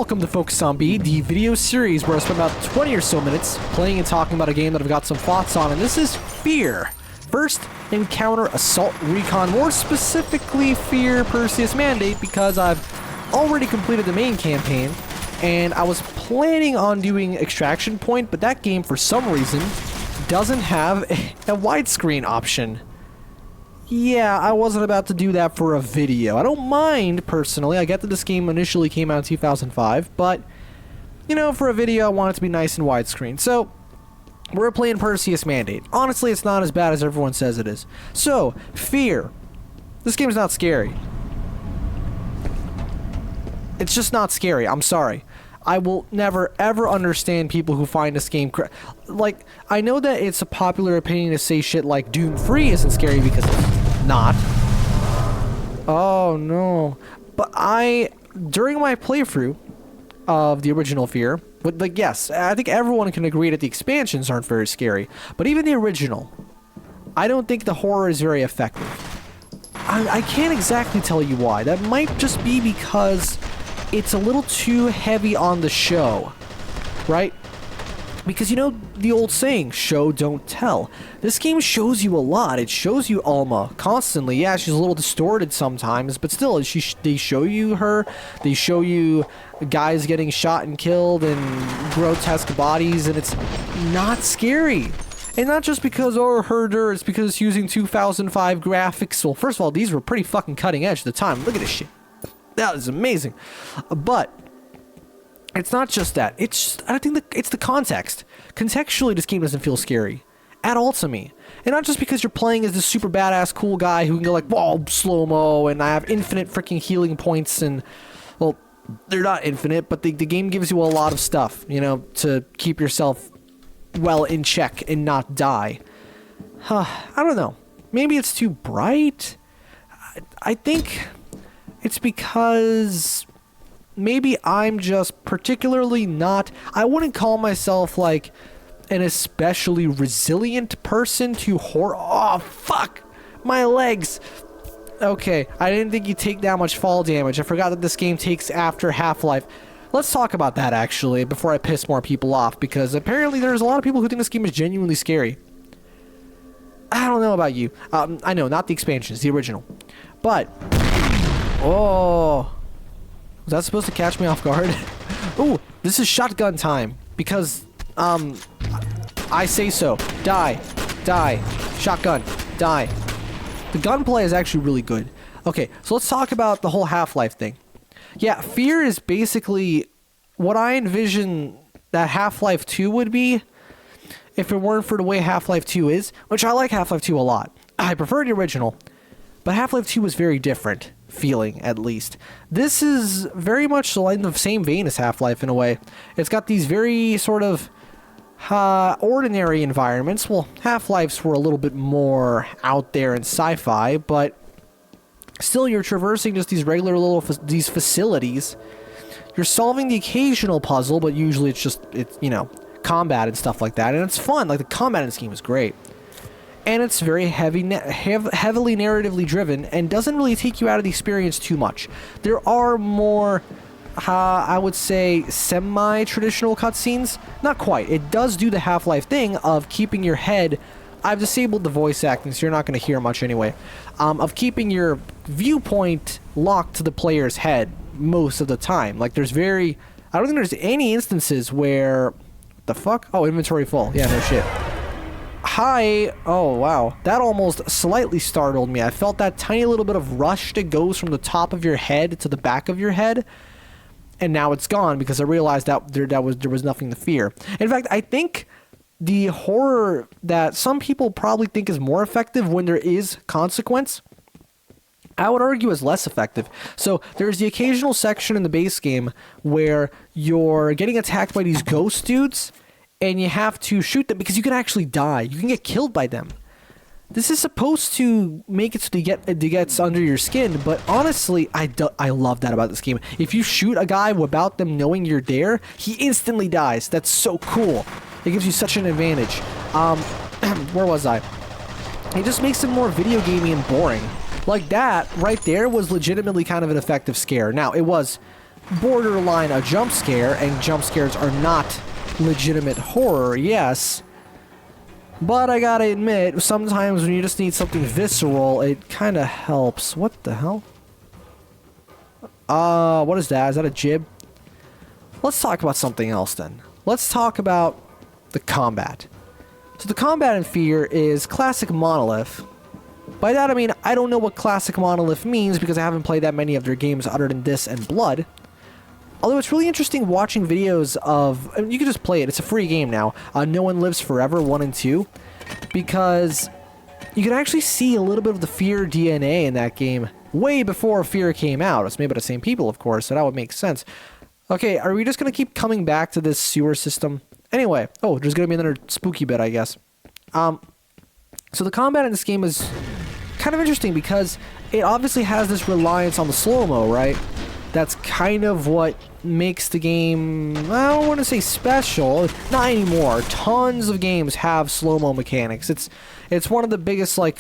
welcome to Focus on B, the video series where I spend about 20 or so minutes playing and talking about a game that I've got some thoughts on, and this is F.E.A.R. First Encounter Assault Recon, more specifically F.E.A.R. Perseus Mandate, because I've already completed the main campaign, and I was planning on doing Extraction Point, but that game, for some reason, doesn't have a widescreen option. Yeah, I wasn't about to do that for a video. I don't mind, personally. I get that this game initially came out in 2005, but, you know, for a video, I want it to be nice and widescreen. So, we're playing Perseus Mandate. Honestly, it's not as bad as everyone says it is. So, F.E.A.R. This game's not scary. It's just not scary. I'm sorry. I will never, ever understand people who find this game like, I know that it's a popular opinion to say shit like Doom 3 isn't scary because it's not. Oh, no. But during my playthrough of the original F.E.A.R., but, like, yes, I think everyone can agree that the expansions aren't very scary. But even the original, I don't think the horror is very effective. I can't exactly tell you why. That might just be because it's a little too heavy on the show, right? Because, you know, the old saying, show, don't tell. This game shows you a lot. It shows you Alma constantly. Yeah, she's a little distorted sometimes, but still, they show you her. They show you guys getting shot and killed and grotesque bodies, and it's not scary. And not just because, oh, herder, it's because it's using 2005 graphics. Well, first of all, these were pretty fucking cutting edge at the time. Look at this shit. That is amazing. But it's not just that. I think it's the context. Contextually, this game doesn't feel scary at all to me. And not just because you're playing as this super badass cool guy who can go like, whoa, slow-mo, and I have infinite freaking healing points, and, well, they're not infinite, but the game gives you a lot of stuff, you know, to keep yourself well in check and not die. I don't know. Maybe it's too bright? I think it's because maybe I'm just particularly not... I wouldn't call myself, like, an especially resilient person to horror... Oh, fuck! My legs! Okay, I didn't think you'd take that much fall damage. I forgot that this game takes after Half-Life. Let's talk about that, actually, before I piss more people off, because apparently there's a lot of people who think this game is genuinely scary. I don't know about you. I know, not the expansions, the original. But... Oh, was that supposed to catch me off guard? Ooh, this is shotgun time, because, I say so. Die. Die. Shotgun. Die. The gunplay is actually really good. Okay, so let's talk about the whole Half-Life thing. Yeah, F.E.A.R. is basically what I envision that Half-Life 2 would be if it weren't for the way Half-Life 2 is, which I like Half-Life 2 a lot. I prefer the original, but Half-Life 2 was very different. Feeling, at least. This is very much in the same vein as Half-Life in a way. It's got these very sort of ordinary environments. Well, Half-Life's were a little bit more out there in sci-fi, but still you're traversing just these regular little these facilities. You're solving the occasional puzzle, but usually it's you know, combat and stuff like that, and it's fun. Like, the combat in this game is great. And it's very heavily narratively driven and doesn't really take you out of the experience too much. There are more, I would say, semi-traditional cutscenes. Not quite. It does do the Half-Life thing of keeping your head... I've disabled the voice acting, so you're not going to hear much anyway. Of keeping your viewpoint locked to the player's head most of the time. Like, there's very... I don't think there's any instances where... What the fuck? Oh, inventory full. Yeah, no shit. Hi. Oh, wow. That almost slightly startled me. I felt that tiny little bit of rush that goes from the top of your head to the back of your head. And now it's gone because I realized that there was nothing to fear. In fact, I think the horror that some people probably think is more effective when there is consequence, I would argue is less effective. So there's the occasional section in the base game where you're getting attacked by these ghost dudes, and you have to shoot them because you can actually die. You can get killed by them. This is supposed to make it so it gets under your skin, but honestly, I love that about this game. If you shoot a guy without them knowing you're there, he instantly dies. That's so cool. It gives you such an advantage. Where was I? It just makes it more video gamey and boring. Like, that right there was legitimately kind of an effective scare. Now, it was borderline a jump scare, and jump scares are not legitimate horror, yes. But I gotta admit, sometimes when you just need something visceral, it kind of helps. What the hell? What is that? Is that a jib? Let's talk about something else then. Let's talk about the combat. So the combat in F.E.A.R. is classic monolith. By that I mean, I don't know what classic monolith means because I haven't played that many of their games other than this and Blood. Although it's really interesting watching videos of... I mean, you can just play it. It's a free game now. No One Lives Forever 1 and 2. Because you can actually see a little bit of the F.E.A.R. DNA in that game way before F.E.A.R. came out. It's made by the same people, of course, so that would make sense. Okay, are we just going to keep coming back to this sewer system? Anyway, oh, there's going to be another spooky bit, I guess. So the combat in this game is kind of interesting because it obviously has this reliance on the slow-mo, right? That's kind of what makes the game, I don't want to say special, not anymore. Tons of games have slow-mo mechanics. It's one of the biggest, like,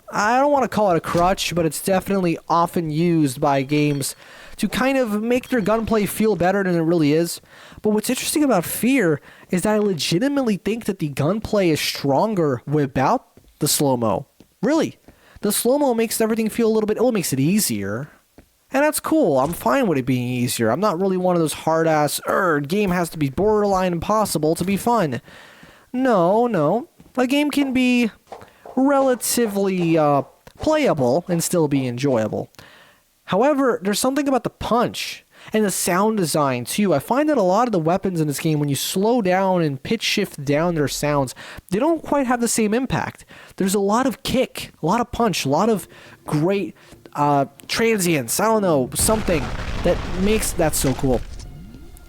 I don't want to call it a crutch, but it's definitely often used by games to kind of make their gunplay feel better than it really is. But what's interesting about F.E.A.R. is that I legitimately think that the gunplay is stronger without the slow-mo. Really. The slow-mo makes everything feel a little bit, it makes it easier. And that's cool. I'm fine with it being easier. I'm not really one of those hard-ass, game has to be borderline impossible to be fun. No. A game can be relatively playable and still be enjoyable. However, there's something about the punch and the sound design too. I find that a lot of the weapons in this game, when you slow down and pitch shift down their sounds, they don't quite have the same impact. There's a lot of kick, a lot of punch, a lot of great transients, I don't know, something that makes that so cool.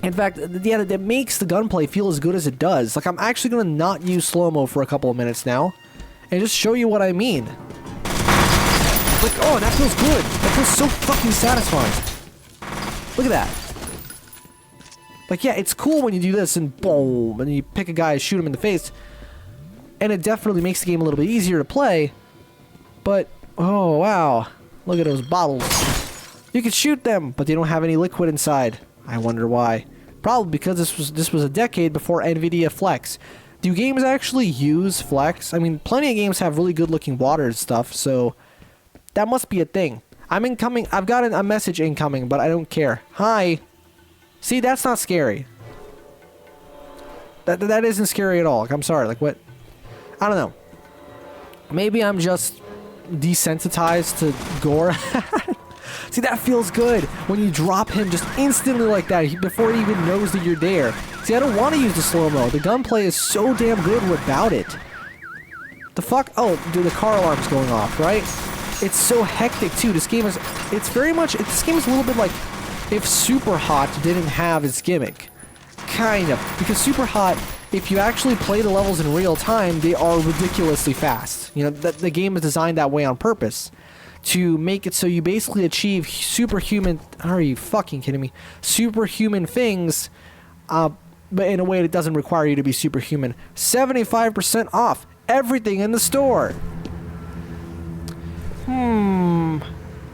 In fact, yeah, that makes the gunplay feel as good as it does. Like, I'm actually going to not use slow-mo for a couple of minutes now and just show you what I mean. Like, oh, that feels good. That feels so fucking satisfying. Look at that. Like, yeah, it's cool when you do this and boom, and you pick a guy and shoot him in the face. And it definitely makes the game a little bit easier to play. But, oh, wow. Look at those bottles. You can shoot them, but they don't have any liquid inside. I wonder why. Probably because this was a decade before NVIDIA Flex. Do games actually use Flex? I mean, plenty of games have really good looking water and stuff, so that must be a thing. I'm incoming. I've got a message incoming, but I don't care. Hi. See, that's not scary. That isn't scary at all. Like, I'm sorry. Like, what? I don't know. Maybe I'm just desensitized to gore. See, that feels good when you drop him just instantly like that before he even knows that you're there. See, I don't want to use the slow-mo. The gunplay is so damn good without it. The fuck? Oh, dude, the car alarm's going off, right? It's so hectic, too. This game is... It's very much... This game is a little bit like if Super Hot didn't have its gimmick. Kind of. Because Super Hot, if you actually play the levels in real time, they are ridiculously fast. You know, the game is designed that way on purpose. To make it so you basically achieve superhuman... Are you fucking kidding me? Superhuman things, but in a way that doesn't require you to be superhuman. 75% off everything in the store.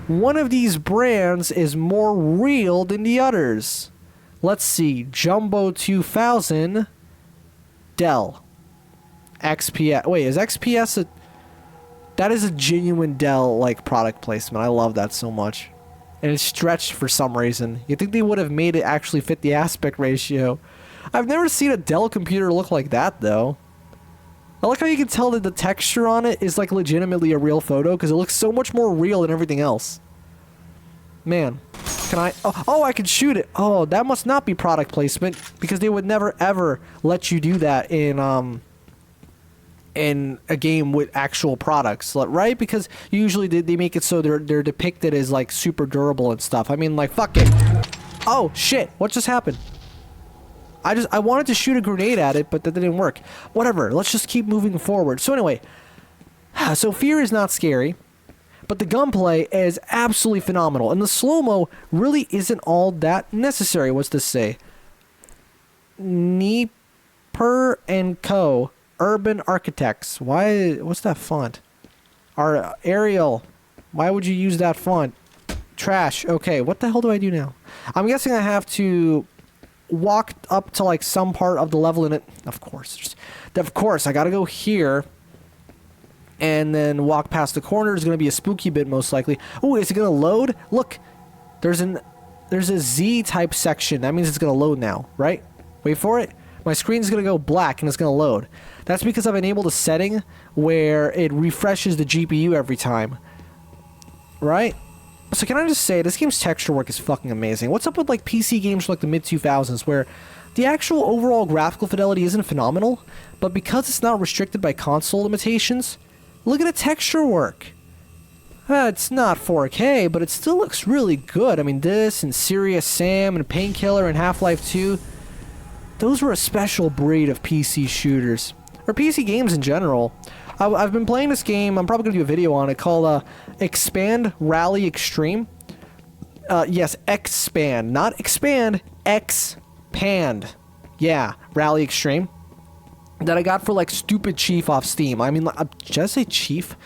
One of these brands is more real than the others. Let's see. Jumbo 2000. Dell. XPS. Wait, is XPS a... That is a genuine Dell, like, product placement. I love that so much. And it's stretched for some reason. You'd think they would have made it actually fit the aspect ratio. I've never seen a Dell computer look like that, though. I like how you can tell that the texture on it is, like, legitimately a real photo, because it looks so much more real than everything else. Man. Can I... Oh, I can shoot it. Oh, that must not be product placement, because they would never, ever let you do that in a game with actual products, right? Because usually they make it so they're depicted as, like, super durable and stuff. I mean, like, fuck it. Oh, shit. What just happened? I wanted to shoot a grenade at it, but that didn't work. Whatever. Let's just keep moving forward. So anyway, so F.E.A.R. is not scary, but the gunplay is absolutely phenomenal, and the slow-mo really isn't all that necessary. What's this say? Nieper and Co. Urban Architects. Why? What's that font? Arial. Why would you use that font? Trash. Okay, what the hell do I do now? I'm guessing I have to walk up to like some part of the level in it. Of course. I gotta go here. And then walk past the corner. There's gonna be a spooky bit most likely. Oh, is it gonna load? Look, there's a Z type section. That means it's gonna load now, right? Wait for it. My screen's gonna go black and it's gonna load. That's because I've enabled a setting where it refreshes the GPU every time. Right? So can I just say, this game's texture work is fucking amazing. What's up with like PC games from like the mid-2000s where the actual overall graphical fidelity isn't phenomenal, but because it's not restricted by console limitations, look at the texture work. It's not 4K, but it still looks really good. I mean, this and Serious Sam and Painkiller and Half-Life 2, those were a special breed of PC shooters. Or PC games in general. I've been playing this game, I'm probably going to do a video on it, called Expand Rally Extreme. Yes, Expand. Not Expand, Expand. Yeah, Rally Extreme. That I got for like stupid Chief off Steam. I mean, did I say Chief?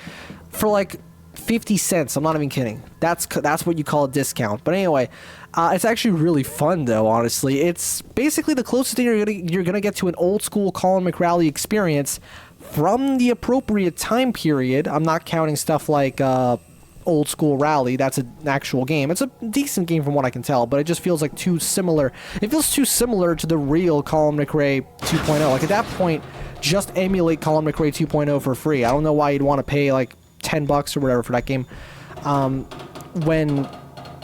For like 50 cents, I'm not even kidding. That's what you call a discount. But anyway, it's actually really fun though, honestly. It's basically the closest thing you're gonna get to an old school Colin McRae experience from the appropriate time period. I'm not counting stuff like old school Rally. That's an actual game. It's a decent game from what I can tell, but it just feels like too similar. It feels too similar to the real Colin McRae 2.0. Like at that point, just emulate Colin McRae 2.0 for free. I don't know why you'd want to pay like $10 or whatever for that game when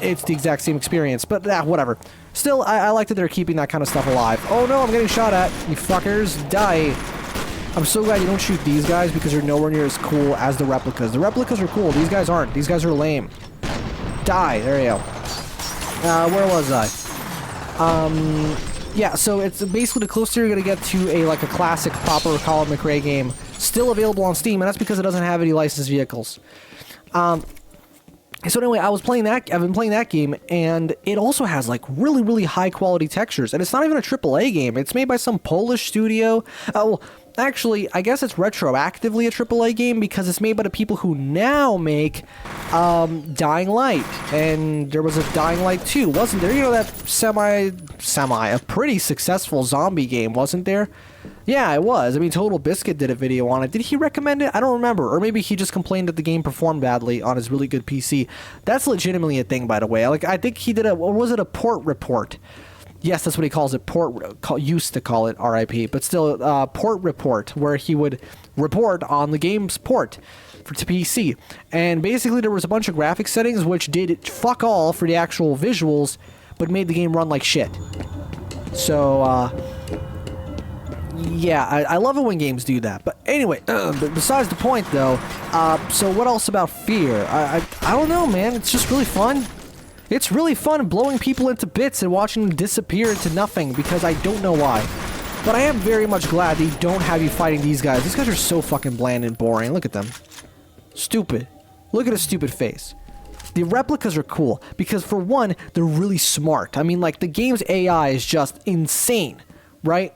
it's the exact same experience, but whatever. Still, I like that they're keeping that kind of stuff alive. Oh no, I'm getting shot at. You fuckers, die. I'm so glad you don't shoot these guys because they're nowhere near as cool as the replicas. The replicas are cool. These guys aren't. These guys are lame. Die. There you go. Where was I? Yeah, so it's basically the closest you're going to get to a classic proper Colin McRae game. Still available on Steam, and that's because it doesn't have any licensed vehicles. So anyway, I've been playing that game, and it also has like really, really high quality textures, and it's not even a AAA game. It's made by some Polish studio. Well, actually, I guess it's retroactively a AAA game because it's made by the people who now make Dying Light, and there was a Dying Light 2, wasn't there? You know, that a pretty successful zombie game, wasn't there? Yeah, it was. I mean, Total Biscuit did a video on it. Did he recommend it? I don't remember. Or maybe he just complained that the game performed badly on his really good PC. That's legitimately a thing, by the way. Like, I think he did what was it, a port report? Yes, that's what he calls it. Used to call it RIP, but still, port report, where he would report on the game's port to PC. And basically, there was a bunch of graphic settings which did fuck all for the actual visuals, but made the game run like shit. So, yeah, I love it when games do that. But anyway, besides the point, though, so what else about F.E.A.R? I don't know, man. It's just really fun. It's really fun blowing people into bits and watching them disappear into nothing because I don't know why. But I am very much glad they don't have you fighting these guys. These guys are so fucking bland and boring. Look at them. Stupid. Look at his stupid face. The replicas are cool because, for one, they're really smart. I mean, like, the game's AI is just insane, right?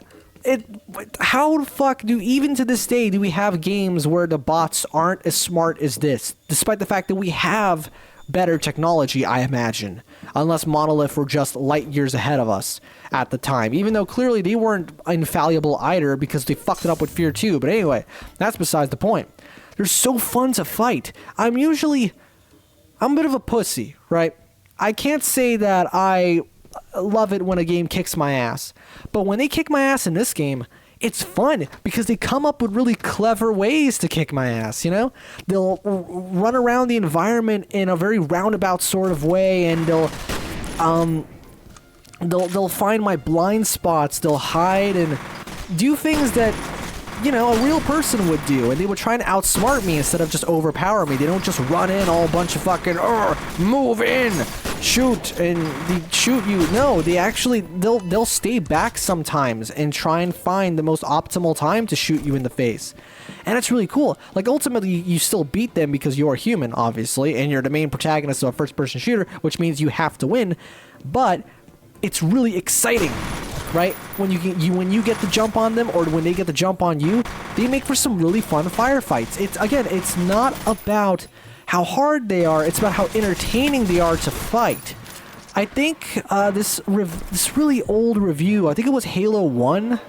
How the fuck even to this day do we have games where the bots aren't as smart as this, despite the fact that we have better technology, I imagine, unless Monolith were just light years ahead of us at the time, even though clearly they weren't infallible either because they fucked it up with F.E.A.R 2. But anyway, that's besides the point. They're so fun to fight. I'm a bit of a pussy, right? I can't say that I love it when a game kicks my ass, but when they kick my ass in this game, it's fun because they come up with really clever ways to kick my ass, you know? They'll run around the environment in a very roundabout sort of way, and they'll find my blind spots, they'll hide and do things that, you know, a real person would do, and they would try and outsmart me instead of just overpower me. They don't just run in all bunch of fucking, move in, shoot, and they shoot you. No, they actually, they'll stay back sometimes and try and find the most optimal time to shoot you in the face. And it's really cool. Like, ultimately, you still beat them because you're human, obviously, and you're the main protagonist of a first-person shooter, which means you have to win, but it's really exciting. Right? When you get the jump on them, or when they get the jump on you, they make for some really fun firefights. It's not about how hard they are. It's about how entertaining they are to fight. I think this really old review, I think it was Halo 1,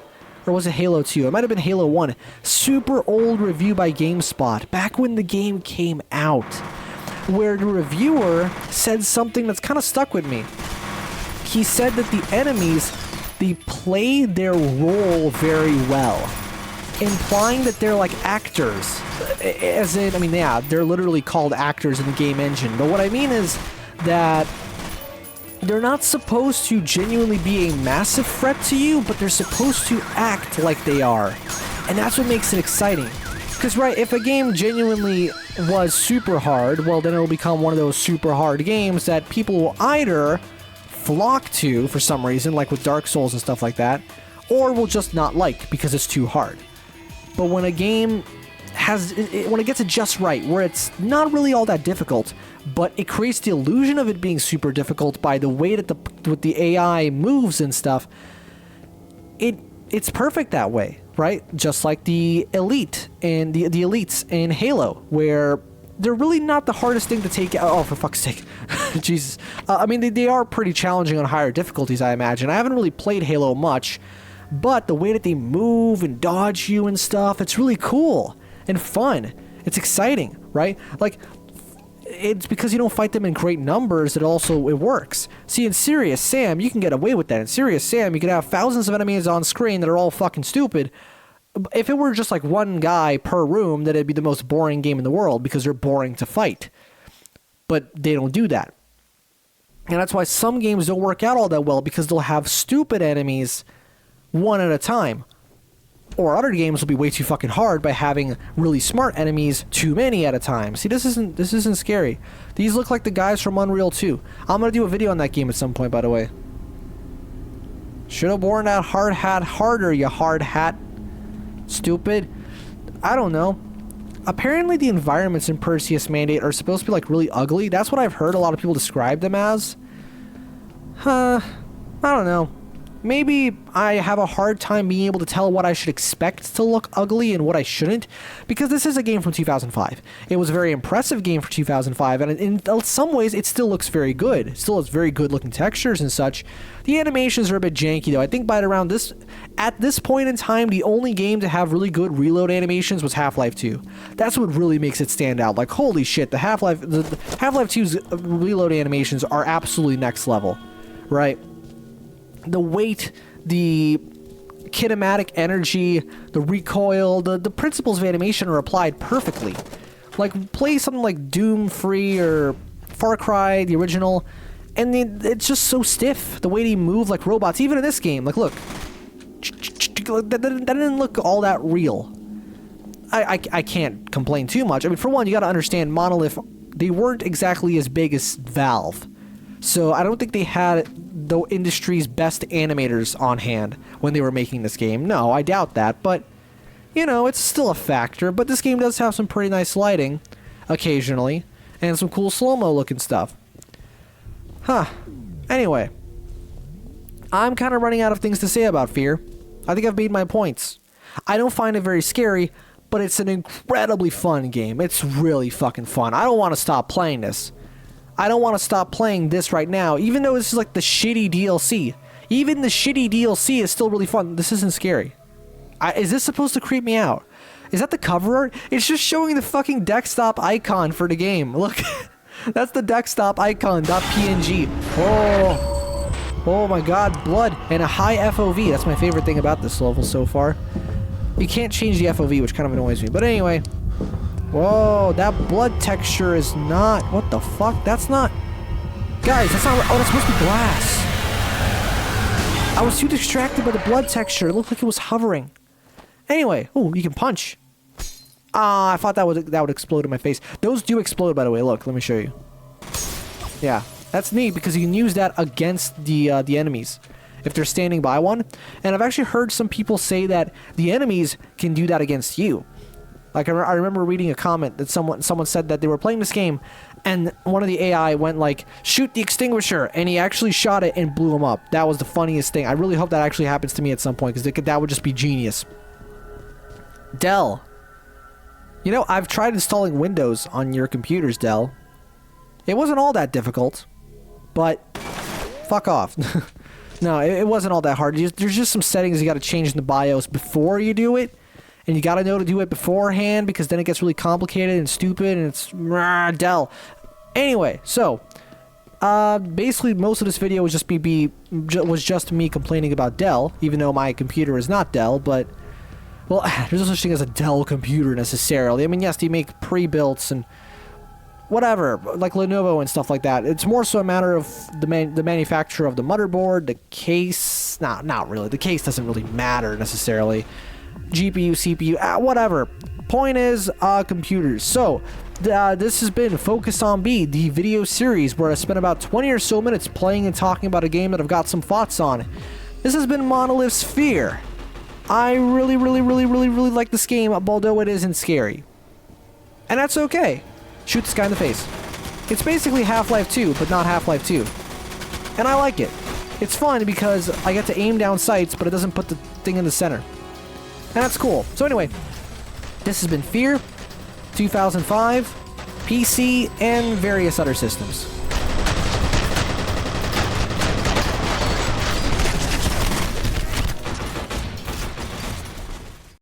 or was it Halo 2? It might have been Halo 1. Super old review by GameSpot, back when the game came out, where the reviewer said something that's kind of stuck with me. He said that the enemies, they play their role very well, implying that they're like actors. As in, I mean, yeah, they're literally called actors in the game engine. But what I mean is that they're not supposed to genuinely be a massive threat to you, but they're supposed to act like they are. And that's what makes it exciting. Because, right, if a game genuinely was super hard, well, then it'll become one of those super hard games that people will either flock to for some reason, like with Dark Souls and stuff like that, or will just not like because it's too hard. But when a game when it gets it just right, where it's not really all that difficult, but it creates the illusion of it being super difficult by the way that with the AI moves and stuff, it's perfect that way, right? Just like the elite and the elites in Halo, where they're really not the hardest thing to take out. Oh, for fuck's sake. Jesus. I mean, they are pretty challenging on higher difficulties, I imagine. I haven't really played Halo much, but the way that they move and dodge you and stuff, it's really cool and fun. It's exciting, right? Like, it's because you don't fight them in great numbers that also it works. See, in Serious Sam, you can get away with that. In Serious Sam, you can have thousands of enemies on screen that are all fucking stupid. If it were just like one guy per room, then it'd be the most boring game in the world because they're boring to fight. But they don't do that. And that's why some games don't work out all that well, because they'll have stupid enemies one at a time. Or other games will be way too fucking hard by having really smart enemies too many at a time. See, this isn't scary. These look like the guys from Unreal 2. I'm gonna do a video on that game at some point, by the way. Should have worn that hard hat harder, you hard hat. Stupid. I don't know. Apparently the environments in Perseus Mandate are supposed to be like really ugly. That's what I've heard a lot of people describe them as. I don't know. Maybe I have a hard time being able to tell what I should expect to look ugly and what I shouldn't, because this is a game from 2005. It was a very impressive game for 2005, and in some ways it still looks very good. It still has very good looking textures and such. The animations are a bit janky though. I think at this point in time, the only game to have really good reload animations was Half-Life 2. That's what really makes it stand out. Like, holy shit, the Half-Life 2's reload animations are absolutely next level, right? The weight, the kinematic energy, the recoil, the principles of animation are applied perfectly. Like, play something like Doom Free or Far Cry, the original, and it's just so stiff. The way they move like robots, even in this game. Like, look. That didn't look all that real. I can't complain too much. I mean, for one, you gotta understand, Monolith, they weren't exactly as big as Valve. So I don't think they had the industry's best animators on hand when they were making this game. No, I doubt that, but, you know, it's still a factor. But this game does have some pretty nice lighting, occasionally, and some cool slow-mo looking stuff. Huh. Anyway, I'm kind of running out of things to say about F.E.A.R. I think I've made my points. I don't find it very scary, but it's an incredibly fun game. It's really fucking fun. I don't want to stop playing this. I don't want to stop playing this right now, even though this is like the shitty DLC. Even the shitty DLC is still really fun. This isn't scary. Is this supposed to creep me out? Is that the cover art? It's just showing the fucking desktop icon for the game. Look, that's the desktop icon, .png. Oh my god, blood and a high FOV. That's my favorite thing about this level so far. You can't change the FOV, which kind of annoys me. But anyway. Whoa, that blood texture is not... What the fuck? That's not... Guys, that's not... Oh, that's supposed to be glass. I was too distracted by the blood texture. It looked like it was hovering. Anyway. Oh, you can punch. Ah, I thought that would explode in my face. Those do explode, by the way. Look, let me show you. Yeah, that's neat because you can use that against the enemies if they're standing by one. And I've actually heard some people say that the enemies can do that against you. Like, I remember reading a comment that someone said that they were playing this game, and one of the AI went like, shoot the extinguisher, and he actually shot it and blew him up. That was the funniest thing. I really hope that actually happens to me at some point, because that would just be genius. Dell. You know, I've tried installing Windows on your computers, Dell. It wasn't all that difficult, but fuck off. No, it wasn't all that hard. There's just some settings you got to change in the BIOS before you do it, and you got to know to do it beforehand because then it gets really complicated and stupid, and it's Dell. Anyway, so basically most of this video was just me complaining about Dell, even though my computer is not Dell, but well, there's no such thing as a Dell computer necessarily. I mean, yes, they make pre-builts and whatever, like Lenovo and stuff like that. It's more so a matter of the manufacturer of the motherboard, the case. Not really. The case doesn't really matter necessarily. GPU, CPU, whatever. Point is, computers. So, this has been Focus on B, the video series where I spent about 20 or so minutes playing and talking about a game that I've got some thoughts on. This has been Monolith's F.E.A.R. I really like this game, although it isn't scary. And that's okay. Shoot this guy in the face. It's basically Half-Life 2, but not Half-Life 2. And I like it. It's fun because I get to aim down sights, but it doesn't put the thing in the center. And that's cool. So anyway, this has been F.E.A.R. 2005, PC, and various other systems.